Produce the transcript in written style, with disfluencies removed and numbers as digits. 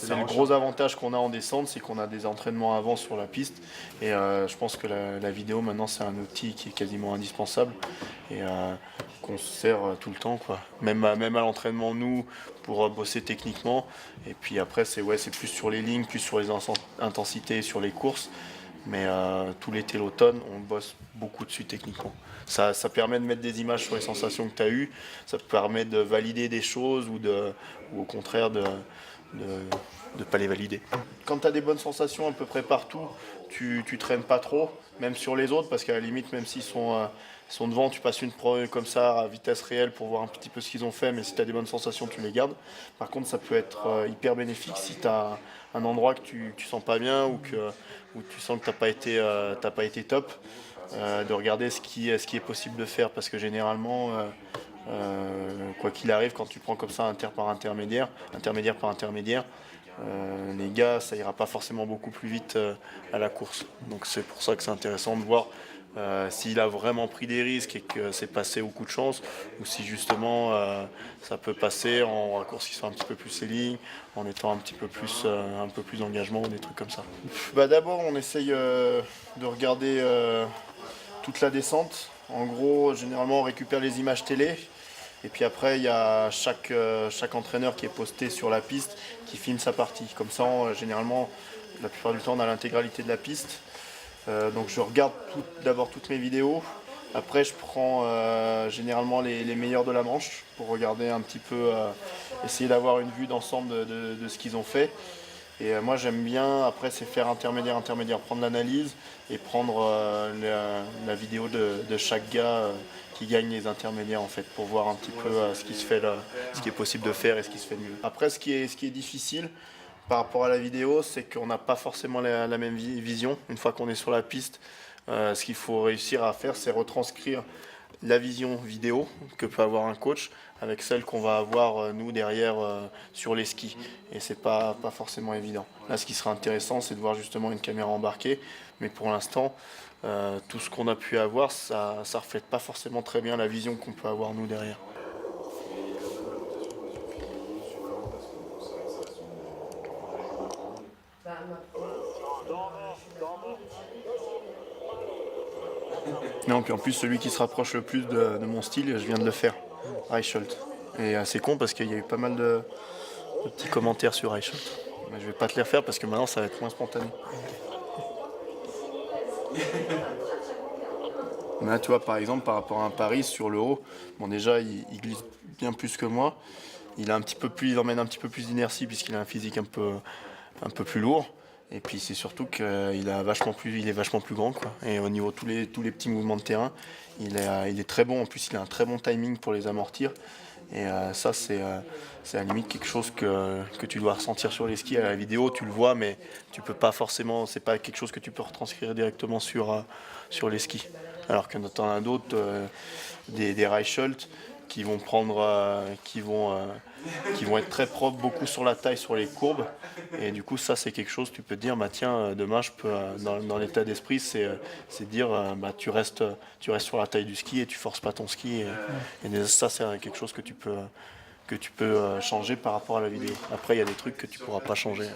C'est le gros avantage qu'on a en descente, c'est qu'on a des entraînements avant sur la piste. Et je pense que la vidéo maintenant c'est un outil qui est quasiment indispensable et qu'on se sert tout le temps, quoi. Même à l'entraînement nous pour bosser techniquement. Et puis après c'est plus sur les lignes, plus sur les intensités et sur les courses. Mais tout l'été, l'automne, on bosse beaucoup dessus techniquement. Ça permet de mettre des images sur les sensations que tu as eues, ça permet de valider des choses ou au contraire de ne pas les valider. Quand tu as des bonnes sensations à peu près partout, tu traînes pas trop, même sur les autres, parce qu'à la limite, même s'ils sont devant, tu passes une pro comme ça à vitesse réelle pour voir un petit peu ce qu'ils ont fait, mais si tu as des bonnes sensations, tu les gardes. Par contre, ça peut être hyper bénéfique si tu as un endroit que tu sens pas bien ou tu sens que tu n'as pas été top, de regarder ce qui est possible de faire, parce que généralement, quoi qu'il arrive, quand tu prends comme ça intermédiaire par intermédiaire, les gars, ça ira pas forcément beaucoup plus vite à la course. Donc c'est pour ça que c'est intéressant de voir s'il a vraiment pris des risques et que c'est passé au coup de chance, ou si justement ça peut passer en raccourcissant un petit peu plus les lignes, en étant un peu plus d'engagement ou des trucs comme ça. D'abord on essaye de regarder toute la descente. En gros, généralement on récupère les images télé. Et puis après, il y a chaque entraîneur qui est posté sur la piste qui filme sa partie. Comme ça, généralement, la plupart du temps, on a l'intégralité de la piste. Donc je regarde d'abord toutes mes vidéos. Après, je prends généralement les meilleurs de la manche pour regarder un petit peu, essayer d'avoir une vue d'ensemble de ce qu'ils ont fait. Et moi j'aime bien, après c'est faire intermédiaire, prendre l'analyse et prendre la vidéo de chaque gars qui gagne les intermédiaires en fait, pour voir un petit peu ce qui se fait là, ce qui est possible de faire et ce qui se fait de mieux. Après ce qui est difficile par rapport à la vidéo, c'est qu'on n'a pas forcément la même vision une fois qu'on est sur la piste. Ce qu'il faut réussir à faire, c'est retranscrire la vision vidéo que peut avoir un coach avec celle qu'on va avoir nous derrière sur les skis. Et c'est pas forcément évident. Là, ce qui sera intéressant, c'est de voir justement une caméra embarquée. Mais pour l'instant, tout ce qu'on a pu avoir, ça reflète pas forcément très bien la vision qu'on peut avoir nous derrière. Non, puis en plus, celui qui se rapproche le plus de mon style, je viens de le faire, Reichelt. Et c'est con parce qu'il y a eu pas mal de petits commentaires sur Reichelt. Mais je vais pas te les refaire parce que maintenant ça va être moins spontané. Mais là, tu vois, par exemple, par rapport à un Paris sur le haut, bon déjà il glisse bien plus que moi. Il emmène un petit peu plus d'inertie puisqu'il a un physique un peu plus lourd. Et puis c'est surtout qu'il est vachement plus grand, quoi. Et au niveau de tous les petits mouvements de terrain, il est très bon. En plus, il a un très bon timing pour les amortir. Et ça, c'est à la limite quelque chose que tu dois ressentir sur les skis. À la vidéo, tu le vois, mais tu peux pas forcément. C'est pas quelque chose que tu peux retranscrire directement sur les skis. Alors que t'en as d'autres, des Reichelt, qui vont être très propres, beaucoup sur la taille, sur les courbes. Et du coup, ça, c'est quelque chose, tu peux te dire, bah tiens, demain, je peux, dans l'état d'esprit, c'est dire, bah tu restes sur la taille du ski et tu forces pas ton ski. Et ça, c'est quelque chose que tu peux changer par rapport à la vidéo. Après, il y a des trucs que tu pourras pas changer.